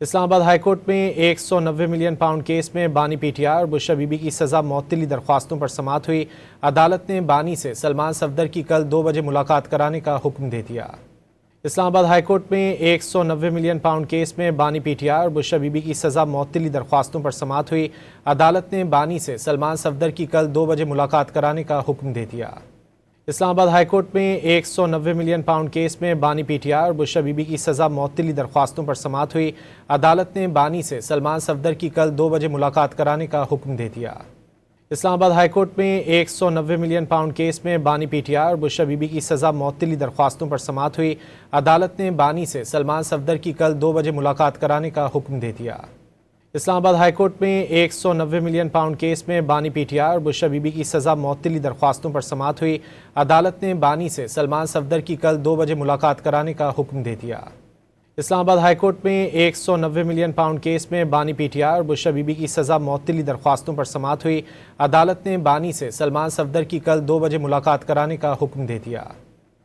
Islamabad high court में 190 million pound case में बानी पीटीआई और बुशरा बीबी की सजा मअतली दरख्वास्तों पर समाअत हुई। अदालत ने बानी से सलमान सफदर की कल 2 बजे मुलाकात कराने का हुक्म दे दिया। इस्लामाबाद हाईकोर्ट में 190 मिलियन पाउंड केस में बानी पीटीआई और बुशरा बीबी की सजा मअतली दरख्वास्तों पर समाअत हुई। अदालत ने बानी से सलमान सफदर की कल 2 बजे मुलाकात कराने का हुक्म दे दिया। इस्लामाबाद हाईकोर्ट में 190 मिलियन पाउंड केस में बानी पीटीआई और बुशरा बीबी की सजा मअतली दरख्वास्तों पर समाअत हुई। अदालत ने बानी से सलमान सफदर की कल 2 बजे मुलाकात कराने का हुक्म दे दिया। इस्लामाबाद हाईकोर्ट में 190 मिलियन पाउंड केस में बानी पीटीआई और बुशरा बीबी की सजा मअतली दरख्वास्तों पर समाअत हुई। अदालत ने बानी से सलमान सफदर की कल 2 बजे मुलाकात कराने का हुक्म दे दिया। इस्लामाबाद हाईकोर्ट में 190 मिलियन पाउंड केस में बानी पीटीआई और बुशरा बीबी की सजा मअतली दरख्वास्तों पर समाअत हुई। अदालत ने बानी से सलमान सफदर की कल 2 बजे मुलाकात कराने का हुक्म दे दिया। इस्लामाबाद हाईकोर्ट में 190 मिलियन पाउंड केस में बानी पीटीआई और बुशरा बीबी की सजा मअतली दरख्वास्तों पर समाअत हुई। अदालत ने बानी से सलमान सफदर की कल 2 बजे मुलाकात कराने का हुक्म दे दिया।